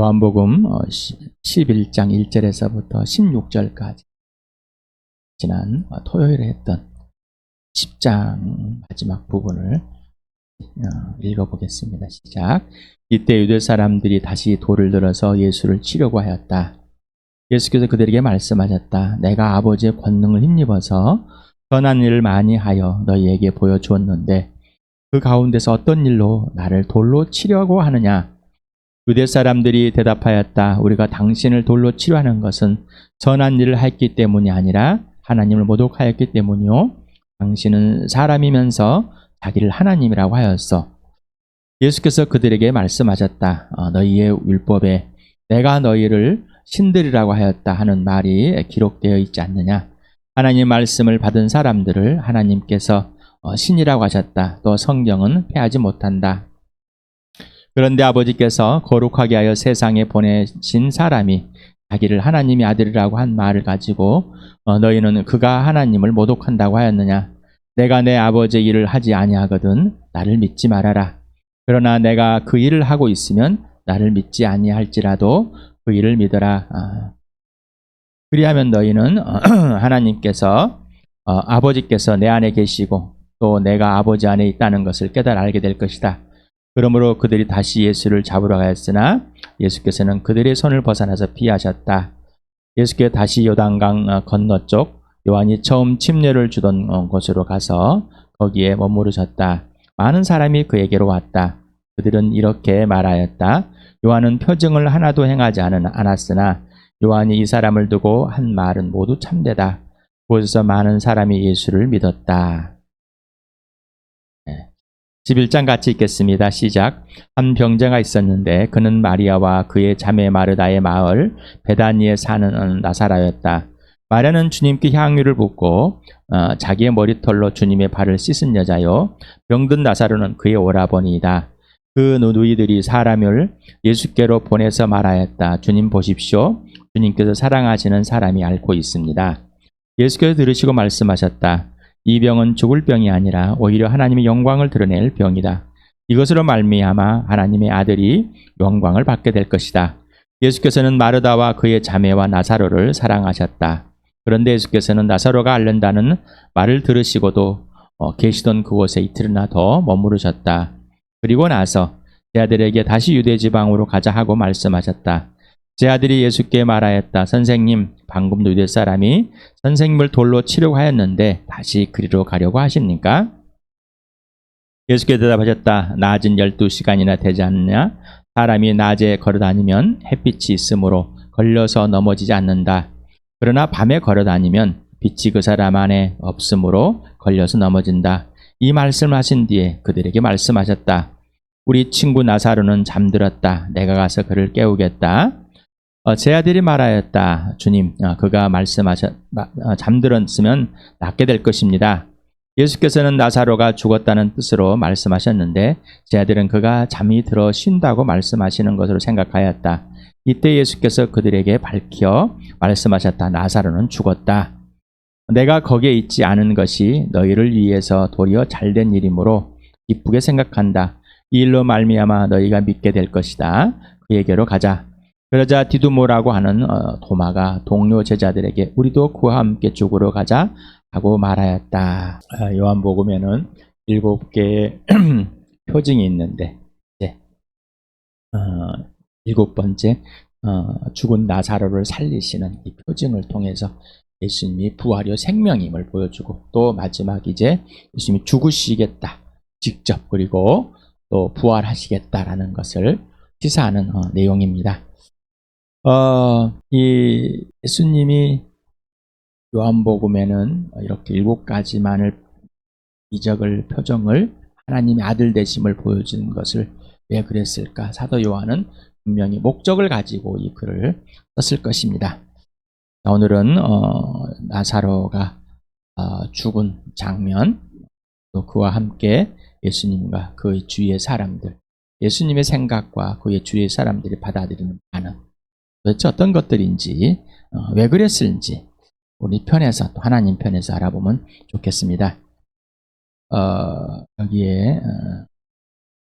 요한복음 11장 1절에서부터 16절까지 지난 토요일에 했던 10장 마지막 부분을 읽어보겠습니다. 시작. 이때 유대 사람들이 다시 돌을 들어서 예수를 치려고 하였다. 예수께서 그들에게 말씀하셨다. 내가 아버지의 권능을 힘입어서 선한 일을 많이 하여 너희에게 보여주었는데 그 가운데서 어떤 일로 나를 돌로 치려고 하느냐? 유대 사람들이 대답하였다. 우리가 당신을 돌로 치료하는 것은 선한 일을 했기 때문이 아니라 하나님을 모독하였기 때문이요. 당신은 사람이면서 자기를 하나님이라고 하였어. 예수께서 그들에게 말씀하셨다. 너희의 율법에 내가 너희를 신들이라고 하였다 하는 말이 기록되어 있지 않느냐. 하나님 말씀을 받은 사람들을 하나님께서 신이라고 하셨다. 또 성경은 패하지 못한다. 그런데 아버지께서 거룩하게 하여 세상에 보내신 사람이 자기를 하나님의 아들이라고 한 말을 가지고 너희는 그가 하나님을 모독한다고 하였느냐. 내가 내 아버지의 일을 하지 아니하거든 나를 믿지 말아라. 그러나 내가 그 일을 하고 있으면 나를 믿지 아니할지라도 그 일을 믿어라. 그리하면 너희는 하나님께서 아버지께서 내 안에 계시고 또 내가 아버지 안에 있다는 것을 깨달아 알게 될 것이다. 그러므로 그들이 다시 예수를 잡으러 가였으나 예수께서는 그들의 손을 벗어나서 피하셨다. 예수께서 다시 요단강 건너쪽 요한이 처음 침례를 주던 곳으로 가서 거기에 머무르셨다. 많은 사람이 그에게로 왔다. 그들은 이렇게 말하였다. 요한은 표징을 하나도 행하지 않았으나 요한이 이 사람을 두고 한 말은 모두 참되다. 그곳에서 많은 사람이 예수를 믿었다. 11장 같이 읽겠습니다. 시작. 한 병자가 있었는데 그는 마리아와 그의 자매 마르다의 마을 베다니에 사는 나사라였다. 마리아는 주님께 향유를 붓고 자기의 머리털로 주님의 발을 씻은 여자요. 병든 나사로는 그의 오라버니이다. 그 누이들이 사람을 예수께로 보내서 말하였다. 주님 보십시오. 주님께서 사랑하시는 사람이 앓고 있습니다. 예수께서 들으시고 말씀하셨다. 이 병은 죽을 병이 아니라 오히려 하나님의 영광을 드러낼 병이다. 이것으로 말미암아 하나님의 아들이 영광을 받게 될 것이다. 예수께서는 마르다와 그의 자매와 나사로를 사랑하셨다. 그런데 예수께서는 나사로가 앓는다는 말을 들으시고도 계시던 그곳에 이틀이나 더 머무르셨다. 그리고 나서 제 아들에게 다시 유대 지방으로 가자 하고 말씀하셨다. 제 아들이 예수께 말하였다. 선생님, 방금도 유대 사람이 선생님을 돌로 치려고 하였는데 다시 그리로 가려고 하십니까? 예수께서 대답하셨다. 낮은 12시간이나 되지 않느냐? 사람이 낮에 걸어다니면 햇빛이 있으므로 걸려서 넘어지지 않는다. 그러나 밤에 걸어다니면 빛이 그 사람 안에 없으므로 걸려서 넘어진다. 이 말씀을 하신 뒤에 그들에게 말씀하셨다. 우리 친구 나사로는 잠들었다. 내가 가서 그를 깨우겠다. 제 아들이 말하였다. 주님, 그가 잠들었으면 낫게 될 것입니다. 예수께서는 나사로가 죽었다는 뜻으로 말씀하셨는데 제 아들은 그가 잠이 들어 쉰다고 말씀하시는 것으로 생각하였다. 이때 예수께서 그들에게 밝혀 말씀하셨다. 나사로는 죽었다. 내가 거기에 있지 않은 것이 너희를 위해서 도리어 잘된 일이므로 기쁘게 생각한다. 이 일로 말미암아 너희가 믿게 될 것이다. 그에게로 가자. 그러자 디두모라고 하는 도마가 동료 제자들에게 우리도 그와 함께 죽으러 가자 하고 말하였다. 요한복음에는 7개의 표징이 있는데 7번째 죽은 나사로를 살리시는 이 표징을 통해서 예수님이 부활이요 생명임을 보여주고 또 마지막 이제 예수님이 죽으시겠다 직접 그리고 또 부활하시겠다라는 것을 시사하는 내용입니다. 이 예수님이 요한복음에는 이렇게 7가지만을 이적을 표정을 하나님의 아들 되심을 보여주는 것을 왜 그랬을까? 사도 요한은 분명히 목적을 가지고 이 글을 썼을 것입니다. 오늘은 나사로가 죽은 장면 또 그와 함께 예수님과 그의 주위의 사람들 예수님의 생각과 그의 주위의 사람들이 받아들이는 반응 도대체 어떤 것들인지 왜 그랬을지 우리 편에서 또 하나님 편에서 알아보면 좋겠습니다. 여기에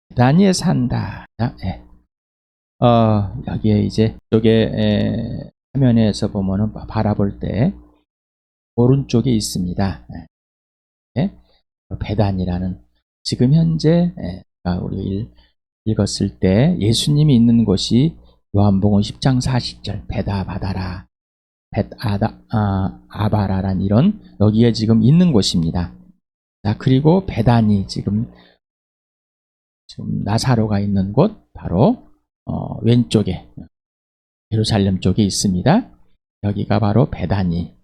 베다니에 산다. 여기에 이제 쪽에 화면에서 보면은 바라볼 때 오른쪽에 있습니다. 베단이라는 지금 현재 우리 읽었을 때 예수님이 있는 곳이 요한복음 10장 40절 베다바다라 아바라란 이런 여기에 지금 있는 곳입니다. 자, 그리고 베단이 지금 나사로가 있는 곳 바로 왼쪽에 예루살렘 쪽에 있습니다. 여기가 바로 베다니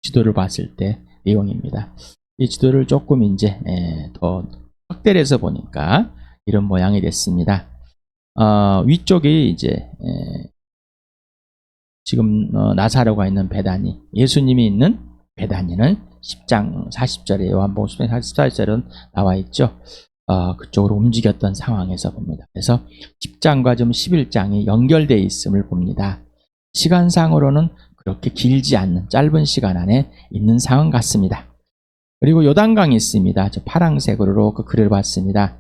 지도를 봤을 때 내용입니다. 이 지도를 조금 이제 더 확대를 해서 보니까 이런 모양이 됐습니다. 위쪽에 이제 지금 나사로가 있는 베다니, 예수님이 있는 베다니는 10장 40절에 요한복음 10장 44절은 나와 있죠. 그쪽으로 움직였던 상황에서 봅니다. 그래서 10장과 좀 11장이 연결되어 있음을 봅니다. 시간상으로는 그렇게 길지 않는 짧은 시간 안에 있는 상황 같습니다. 그리고 요단강이 있습니다. 저 파란색으로 그 글을 봤습니다.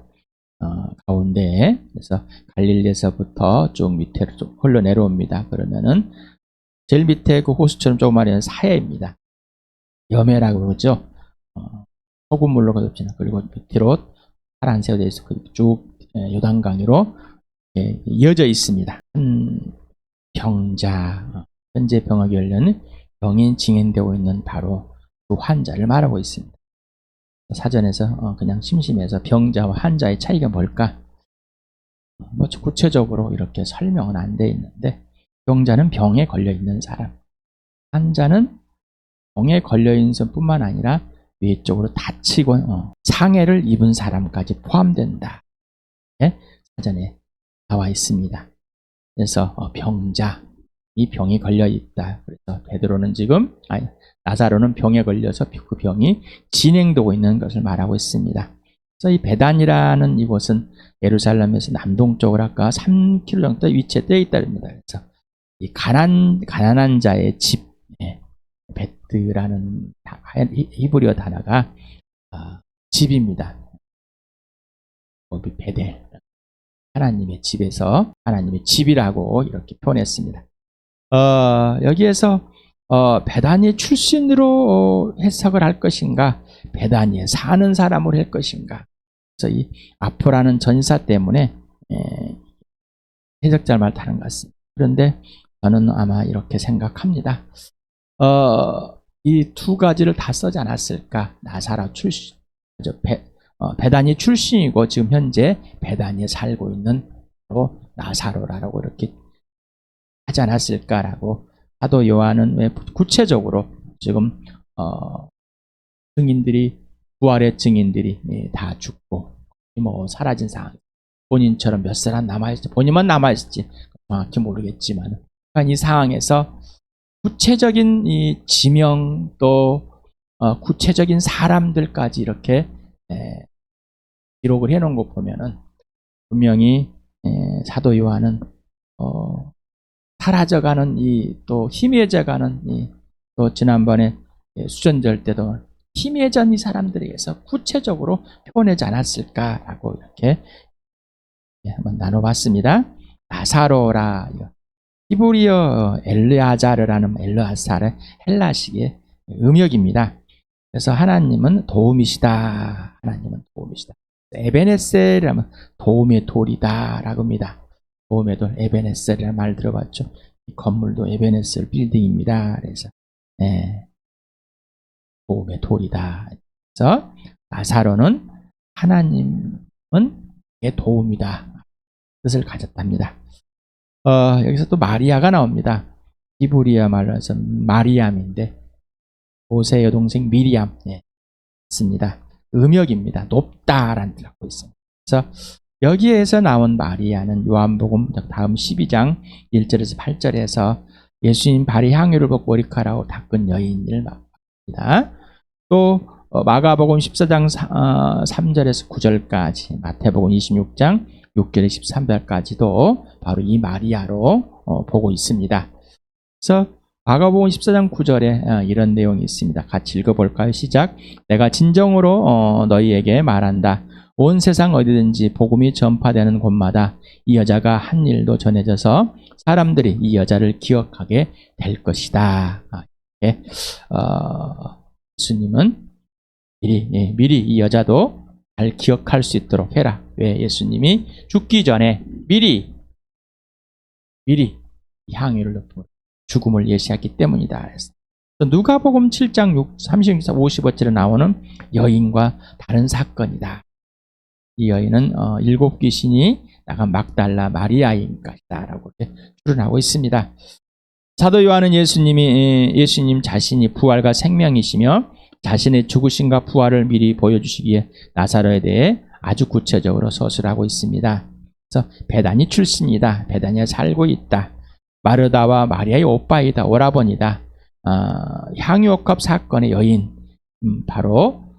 가운데에 그래서 갈릴리에서부터 쭉 밑으로 좀 흘러내려옵니다. 그러면은 제일 밑에 그 호수처럼 조그마한 사해입니다. 여매라고 그러죠. 소금물로 거듭지는 그리고 밑으로 파란색으로 되어 있어 쭉 요단강으로 이어져 있습니다. 한 병자 현재 병원에 열려는 병인 증인되고 있는 바로 그 환자를 말하고 있습니다. 사전에서 그냥 심심해서 병자와 환자의 차이가 뭘까? 뭐 구체적으로 이렇게 설명은 안 돼 있는데 병자는 병에 걸려 있는 사람, 환자는 병에 걸려 있는 사람뿐만 아니라 외적으로 다치고 상해를 입은 사람까지 포함된다. 사전에 나와 있습니다. 그래서 병자 이 병이 걸려 있다. 그래서 베드로는 지금 나사로는 병에 걸려서 그 병이 진행되고 있는 것을 말하고 있습니다. 그래서 이 베단이라는 이곳은 예루살렘에서 남동쪽으로 아까 3km 정도 위치에 떠 있다입니다. 그래서 이 가난한 자의 집, 베드라는 히브리어 단어가 집입니다. 베델, 하나님의 집에서 하나님의 집이라고 이렇게 표현했습니다. 여기에서 베다니 출신으로 해석을 할 것인가, 베다니에 사는 사람으로 할 것인가. 그래서 이 아포라는 전사 때문에 해석자를 말 다른 것 같습니다. 그런데 저는 아마 이렇게 생각합니다. 이 두 가지를 다 쓰지 않았을까? 나사로 출신, 베다니 출신이고 지금 현재 베다니에 살고 있는 나사로라고 이렇게 하지 않았을까라고. 사도 요한은 왜 구체적으로 지금 증인들이 부활의 증인들이 다 죽고 뭐 사라진 상황, 본인처럼 몇 사람 남아있을지, 본인만 남아있을지 정확히 모르겠지만 이 상황에서 구체적인 이 지명 또 구체적인 사람들까지 이렇게 기록을 해놓은 거 보면은 분명히 사도 요한은 사라져가는 또 희미해져가는 또 지난번에 수전절 때도 희미해진 이 사람들에 의해서 구체적으로 표현하지 않았을까라고 이렇게 한번 나눠봤습니다. 나사로라, 히브리어 엘르아자르라는 엘르아사르 헬라식의 음역입니다. 그래서 하나님은 도움이시다. 하나님은 도움이시다. 에베네셀이라면 도움의 돌이다라고 합니다. 도움의 돌, 에베네셀이라는 말 들어봤죠? 이 건물도 에베네셀 빌딩입니다. 그래서 도움의 돌이다. 그래서 나사로는 하나님은 내 도움이다. 뜻을 가졌답니다. 여기서 또 마리아가 나옵니다. 히브리어 말로 해서 마리암인데 모세의 여동생 미리암 있습니다. 음역입니다. 높다라는 뜻을 갖고 있습니다. 그래서 여기에서 나온 마리아는 요한복음 다음 12장 1절에서 8절에서 예수님 발이 향유를 붓고 머리카락으로 닦은 여인을 말합니다. 또 마가복음 14장 3절에서 9절까지, 마태복음 26장 6절에서 13절까지도 바로 이 마리아로 보고 있습니다. 그래서 마가복음 14장 9절에 이런 내용이 있습니다. 같이 읽어볼까요? 시작. 내가 진정으로 너희에게 말한다. 온 세상 어디든지 복음이 전파되는 곳마다 이 여자가 한 일도 전해져서 사람들이 이 여자를 기억하게 될 것이다. 예수님은 미리 이 여자도 잘 기억할 수 있도록 해라. 왜? 예수님이 죽기 전에 미리 이 향유를 넣고 죽음을 예시했기 때문이다. 누가복음 7장 36, 55절에 나오는 여인과 다른 사건이다. 이 여인은 일곱 귀신이 나간 막달라 마리아인 것이다 라고 추론하고 있습니다. 사도 요한은 예수님 자신이 부활과 생명이시며 자신의 죽으심과 부활을 미리 보여주시기에 나사로에 대해 아주 구체적으로 서술하고 있습니다. 그래서 베다니 출신이다. 베다니에 살고 있다. 마르다와 마리아의 오빠이다. 오라버니다. 향유옥합 사건의 여인, 바로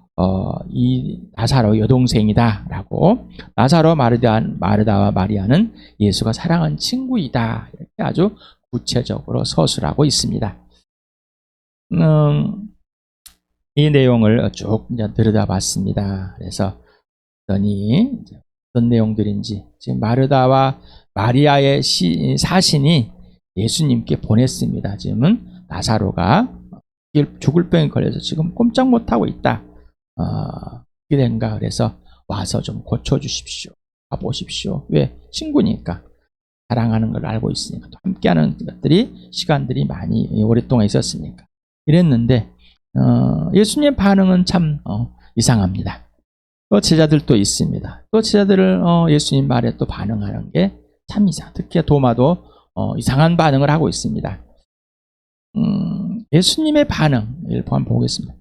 이 나사로 여동생이다 라고, 나사로 마르다와 마리아는 예수가 사랑한 친구이다, 이렇게 아주 구체적으로 서술하고 있습니다. 이 내용을 쭉 들여다봤습니다. 그래서 어떤 내용들인지, 지금 마르다와 마리아의 사신이 예수님께 보냈습니다. 지금은 나사로가 죽을 병에 걸려서 지금 꼼짝 못하고 있다. 어떻게 된가? 그래서 와서 좀 고쳐주십시오. 가보십시오. 왜? 친구니까. 사랑하는 걸 알고 있으니까. 또 함께하는 시간들이 많이 오랫동안 있었으니까. 이랬는데 예수님의 반응은 참 이상합니다. 또 제자들도 있습니다. 또 제자들을 예수님 말에 또 반응하는 게 참 이상. 특히 도마도 이상한 반응을 하고 있습니다. 예수님의 반응을 한번 보겠습니다.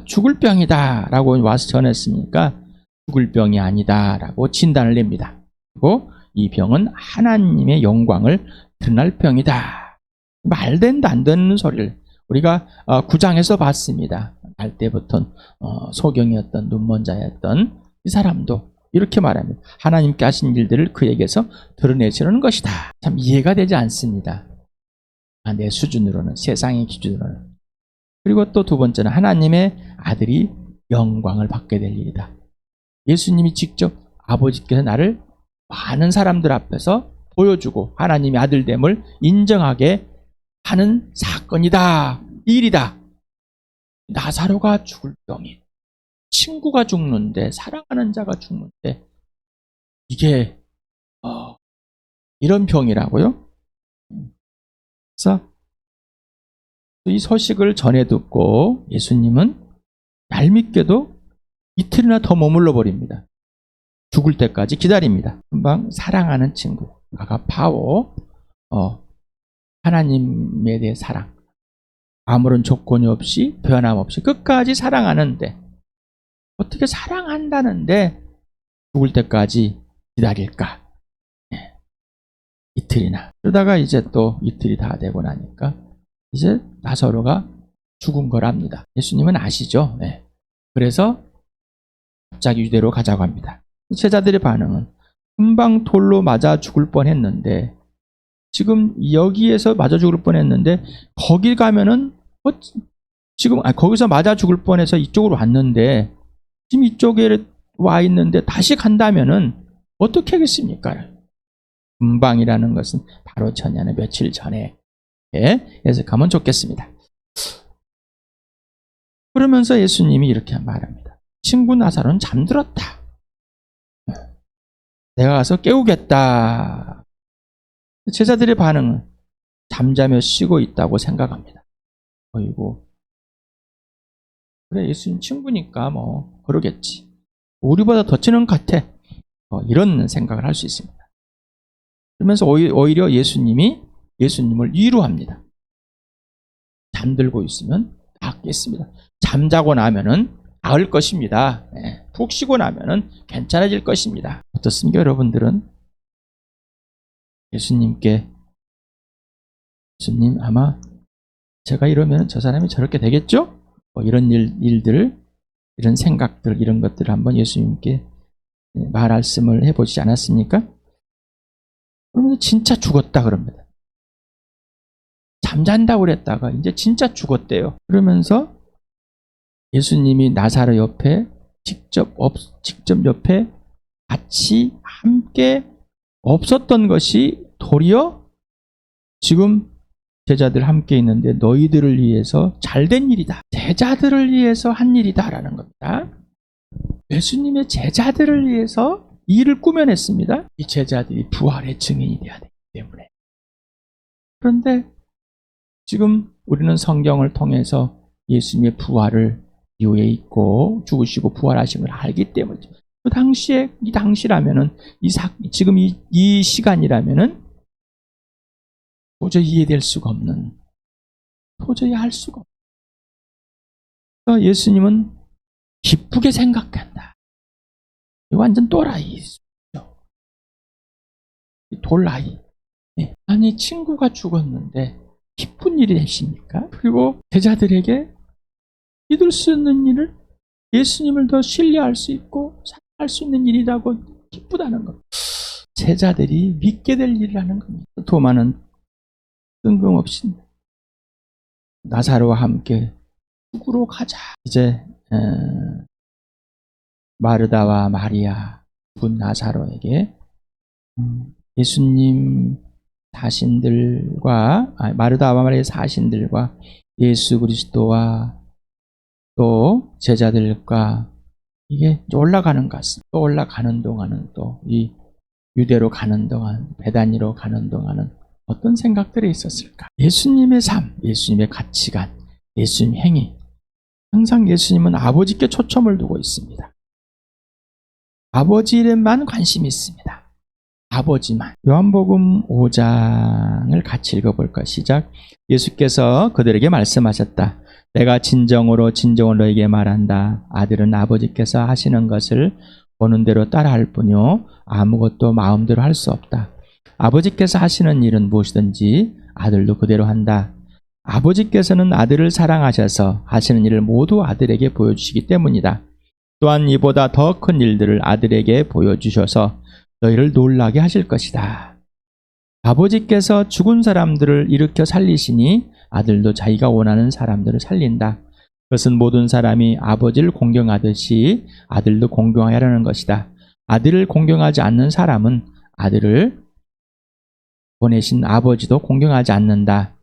죽을 병이다 라고 와서 전했으니까 죽을 병이 아니다 라고 진단을 냅니다. 그리고 이 병은 하나님의 영광을 드러날 병이다. 말된다 안 되는 소리를 우리가 9장에서 봤습니다. 날 때부터 소경이었던 눈먼 자였던 이 사람도 이렇게 말합니다. 하나님께 하신 일들을 그에게서 드러내시려는 것이다. 참 이해가 되지 않습니다. 내 수준으로는, 세상의 기준으로는. 그리고 또 두 번째는 하나님의 아들이 영광을 받게 될 일이다. 예수님이 직접 아버지께서 나를 많은 사람들 앞에서 보여주고 하나님의 아들됨을 인정하게 하는 사건이다. 일이다. 나사로가 죽을 병이, 친구가 죽는데, 사랑하는 자가 죽는데, 이게 이런 병이라고요? 그래서 이 소식을 전해 듣고 예수님은 얄밉게도 이틀이나 더 머물러 버립니다. 죽을 때까지 기다립니다. 금방 사랑하는 친구, 아가파오, 하나님에 대해 사랑, 아무런 조건이 없이 변함없이 끝까지 사랑하는데, 어떻게 사랑한다는데 죽을 때까지 기다릴까? 이틀이나. 그러다가 이제 또 이틀이 다 되고 나니까 이제 나사로가 죽은 거랍니다. 예수님은 아시죠? 네. 그래서 갑자기 유대로 가자고 합니다. 제자들의 반응은 금방 돌로 맞아 죽을 뻔했는데, 지금 여기에서 맞아 죽을 뻔했는데 거기 가면은 지금 거기서 맞아 죽을 뻔해서 이쪽으로 왔는데 지금 이쪽에 와 있는데 다시 간다면은 어떻게 하겠습니까? 금방이라는 것은 바로 전에는 며칠 전에 해석하면 좋겠습니다. 그러면서 예수님이 이렇게 말합니다. 친구 나사로는 잠들었다. 내가 가서 깨우겠다. 제자들의 반응은 잠자며 쉬고 있다고 생각합니다. 어이구, 그래 예수님 친구니까 뭐 그러겠지. 우리보다 더 친한 것 같아. 이런 생각을 할 수 있습니다. 그러면서 오히려 예수님을 위로합니다. 잠들고 있으면 낫겠습니다. 잠자고 나면은 나을 것입니다. 푹 쉬고 나면은 괜찮아질 것입니다. 어떻습니까, 여러분들은? 예수님 아마 제가 이러면 저 사람이 저렇게 되겠죠? 이런 일들, 이런 생각들, 이런 것들을 한번 예수님께 말씀을 해보지 않았습니까? 그러면 진짜 죽었다 그럽니다. 잠잔다고 그랬다가 이제 진짜 죽었대요. 그러면서 예수님이 나사로 옆에 직접 옆에 같이 함께 없었던 것이 도리어 지금 제자들 함께 있는데 너희들을 위해서 잘된 일이다. 제자들을 위해서 한 일이다라는 겁니다. 예수님의 제자들을 위해서 이 일을 꾸며냈습니다. 이 제자들이 부활의 증인이 되어야 되기 때문에. 그런데 지금 우리는 성경을 통해서 예수님의 부활을 이후에 있고 죽으시고 부활하신 걸 알기 때문에 그 당시에 이 당시라면은 지금 이 시간이라면은 도저히 이해될 수가 없는, 도저히 할 수가 없는. 예수님은 기쁘게 생각한다. 이거 완전 또라이죠. 돌라이. 아니 친구가 죽었는데 기쁜 일이 되십니까? 그리고 제자들에게 믿을 수 있는 일을 예수님을 더 신뢰할 수 있고 사랑할 수 있는 일이라고 기쁘다는 것. 제자들이 믿게 될 일이라는 겁니다. 도마는 뜬금없이 나사로와 함께 죽으러 가자. 이제 마르다와 마리아 죽은 나사로에게 예수님 자신들과 마르다와 마리아의 자신들과 예수 그리스도와 또 제자들과 이게 올라가는 것 같습니다. 또 올라가는 동안은 또 이 유대로 가는 동안 베다니로 가는 동안은 어떤 생각들이 있었을까? 예수님의 삶, 예수님의 가치관, 예수님 행위. 항상 예수님은 아버지께 초점을 두고 있습니다. 아버지 일에만 관심이 있습니다. 아버지만. 요한복음 5장을 같이 읽어볼까? 시작. 예수께서 그들에게 말씀하셨다. 내가 진정으로 너에게 말한다. 아들은 아버지께서 하시는 것을 보는 대로 따라할 뿐이요 아무것도 마음대로 할 수 없다. 아버지께서 하시는 일은 무엇이든지 아들도 그대로 한다. 아버지께서는 아들을 사랑하셔서 하시는 일을 모두 아들에게 보여주시기 때문이다. 또한 이보다 더 큰 일들을 아들에게 보여주셔서 너희를 놀라게 하실 것이다. 아버지께서 죽은 사람들을 일으켜 살리시니 아들도 자기가 원하는 사람들을 살린다. 그것은 모든 사람이 아버지를 공경하듯이 아들도 공경하게 하려는 것이다. 아들을 공경하지 않는 사람은 아들을 보내신 아버지도 공경하지 않는다.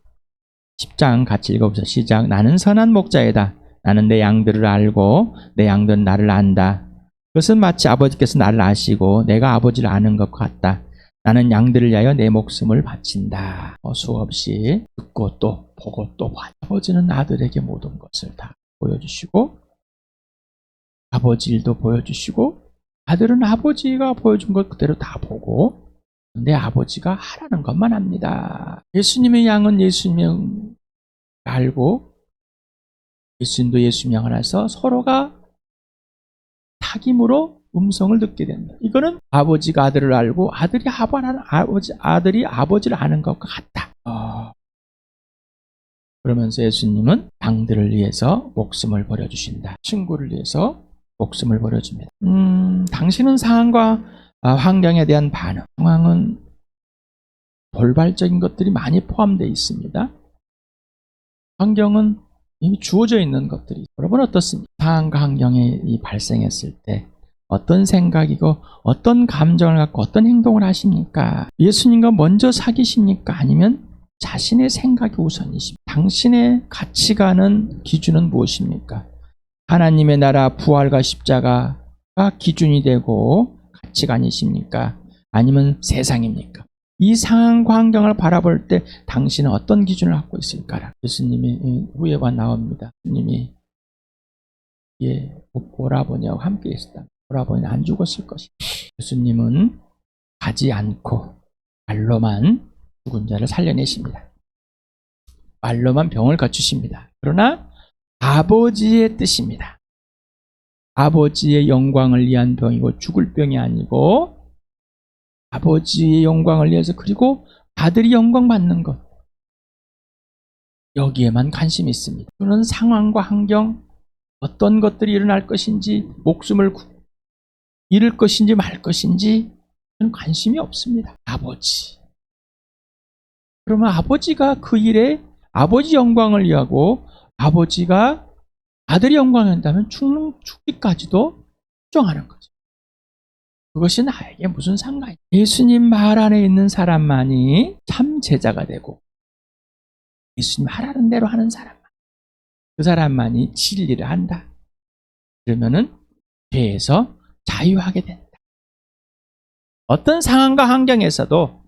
10장 같이 읽어보세요. 시작. 나는 선한 목자이다. 나는 내 양들을 알고 내 양들은 나를 안다. 그것은 마치 아버지께서 나를 아시고 내가 아버지를 아는 것과 같다. 나는 양들을 위하여 내 목숨을 바친다. 수없이 듣고 또 보고 또 봐. 아버지는 아들에게 모든 것을 다 보여주시고 아버지 일도 보여주시고 아들은 아버지가 보여준 것 그대로 다 보고 내 아버지가 하라는 것만 합니다. 예수님의 양은 예수님을 알고 예수님도 예수님 양을 알아서 서로가 사귐으로 음성을 듣게 된다. 이거는 아버지가 아들을 알고 아들이 아버지를 아는 것과 같다. 그러면서 예수님은 양들을 위해서 목숨을 버려주신다. 친구를 위해서 목숨을 버려줍니다. 당신은 상황과 환경에 대한 반응. 상황은 돌발적인 것들이 많이 포함되어 있습니다. 환경은 이미 주어져 있는 것들이. 여러분 어떻습니까? 상황과 환경이 발생했을 때 어떤 생각이고 어떤 감정을 갖고 어떤 행동을 하십니까? 예수님과 먼저 사귀십니까? 아니면 자신의 생각이 우선이십니까? 당신의 가치관은 기준은 무엇입니까? 하나님의 나라 부활과 십자가가 기준이 되고 가치관이십니까? 아니면 세상입니까? 이 상황과 환경을 바라볼 때 당신은 어떤 기준을 갖고 있을까? 예수님이 후에가 나옵니다. 예수님이 오라버니하고 함께 있었다. 오라버니는 안 죽었을 것이다. 예수님은 가지 않고 말로만 죽은 자를 살려내십니다. 말로만 병을 고치십니다. 그러나 아버지의 뜻입니다. 아버지의 영광을 위한 병이고 죽을 병이 아니고 아버지의 영광을 위해서 그리고 아들이 영광 받는 것. 여기에만 관심이 있습니다. 그런 상황과 환경 어떤 것들이 일어날 것인지 목숨을 잃을 것인지 말 것인지 저는 관심이 없습니다. 아버지. 그러면 아버지가 그 일에 아버지 영광을 위하고 아버지가 아들의 영광을 한다면 죽기까지도 수종하는 거죠. 그것이 나에게 무슨 상관이냐. 예수님 말 안에 있는 사람만이 참 제자가 되고 예수님 하라는 대로 하는 사람만, 그 사람만이 진리를 한다. 그러면은 죄에서 자유하게 된다. 어떤 상황과 환경에서도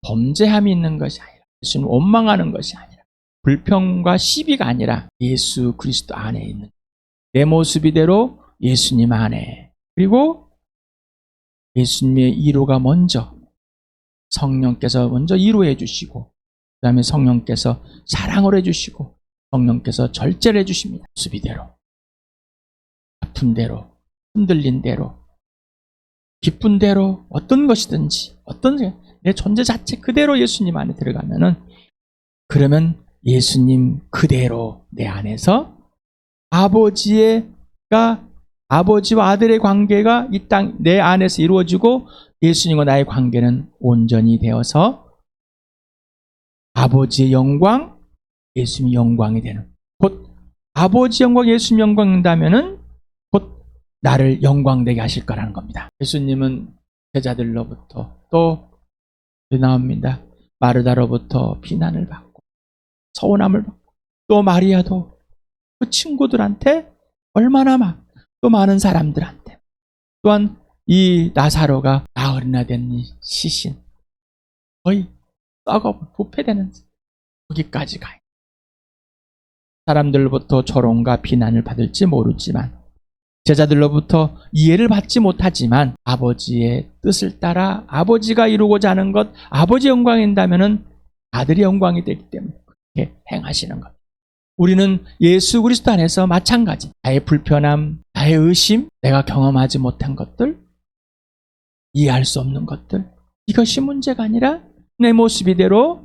범죄함이 있는 것이 아니라, 예수님 원망하는 것이 아니라, 불평과 시비가 아니라 예수 그리스도 안에 있는 내 모습 이대로 예수님 안에, 그리고 예수님의 이루가 먼저, 성령께서 먼저 이루해 주시고, 그 다음에 성령께서 사랑을 해주시고, 성령께서 절제를 해주십니다. 모습 이대로, 아픈 대로, 흔들린 대로, 기쁜 대로, 어떤 것이든지, 내 존재 자체 그대로 예수님 안에 들어가면은, 그러면 예수님 그대로 내 안에서 아버지와 아들의 관계가 이 땅 내 안에서 이루어지고, 예수님과 나의 관계는 온전히 되어서 아버지의 영광, 예수님의 영광이 되는, 곧 아버지 영광, 예수님 영광인다면은 곧 나를 영광되게 하실 거라는 겁니다. 예수님은 제자들로부터 또 나옵니다. 마르다로부터 비난을 받고 서운함을 받고, 또 마리아도 그 친구들한테 얼마나 또 많은 사람들한테, 또한 이 나사로가 나흘이나 된 이 시신 거의 썩어 부패되는 거기까지 가요. 사람들로부터 조롱과 비난을 받을지 모르지만, 제자들로부터 이해를 받지 못하지만, 아버지의 뜻을 따라 아버지가 이루고자 하는 것, 아버지 영광인다면은 아들의 영광이 되기 때문에 그렇게 행하시는 것. 우리는 예수 그리스도 안에서 마찬가지, 나의 불편함, 나의 의심, 내가 경험하지 못한 것들, 이해할 수 없는 것들, 이것이 문제가 아니라 내 모습 이대로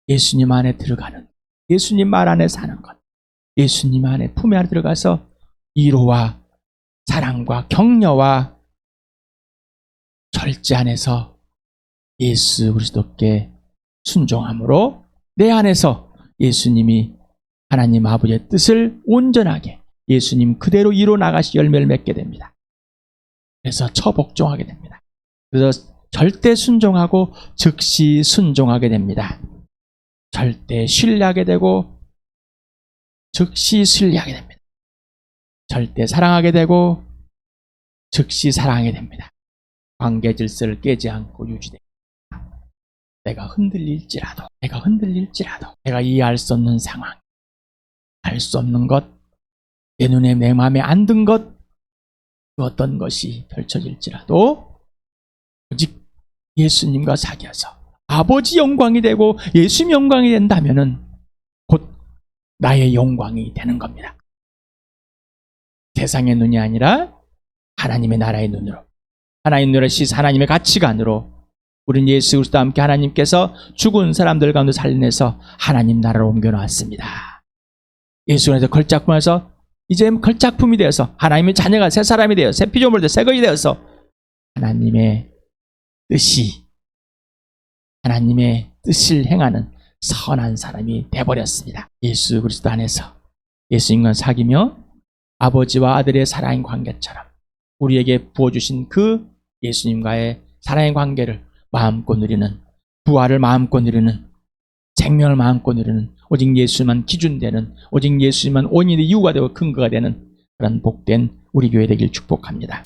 예수님 안에 들어가는, 예수님 말 안에 사는 것, 예수님 안에 품에 안에 들어가서 위로와 사랑과 격려와 절제 안에서 예수 그리스도께 순종함으로 내 안에서 예수님이 하나님 아버지의 뜻을 온전하게 예수님 그대로 이루어 나가시 열매를 맺게 됩니다. 그래서 처복종하게 됩니다. 그래서 절대 순종하고 즉시 순종하게 됩니다. 절대 신뢰하게 되고 즉시 신뢰하게 됩니다. 절대 사랑하게 되고 즉시 사랑하게 됩니다. 관계 질서를 깨지 않고 유지됩니다. 내가 흔들릴지라도, 내가 이해할 수 없는 상황, 알 수 없는 것, 내 눈에 내 마음에 안 든 것, 어떤 것이 펼쳐질지라도 오직 예수님과 사귀어서 아버지 영광이 되고 예수님 영광이 된다면은 곧 나의 영광이 되는 겁니다. 세상의 눈이 아니라 하나님의 나라의 눈으로, 하나님의 눈으로 시 하나님의 가치관으로 우린 예수 그리스도와 함께 하나님께서 죽은 사람들 가운데 살려내서 하나님 나라로 옮겨놨습니다. 예수 안에서 걸작품에서 이제 걸작품이 되어서 하나님의 자녀가 새 사람이 되어 새 피조물이 되어 새 것이 되어서 하나님의 뜻이, 하나님의 뜻을 행하는 선한 사람이 되어버렸습니다. 예수 그리스도 안에서 예수님과 사귀며 아버지와 아들의 사랑의 관계처럼 우리에게 부어주신 그 예수님과의 사랑의 관계를 마음껏 누리는, 부활을 마음껏 누리는, 생명을 마음껏 누리는, 오직 예수만 기준되는, 오직 예수만 원인의 이유가 되고 근거가 되는 그런 복된 우리 교회 되길 축복합니다.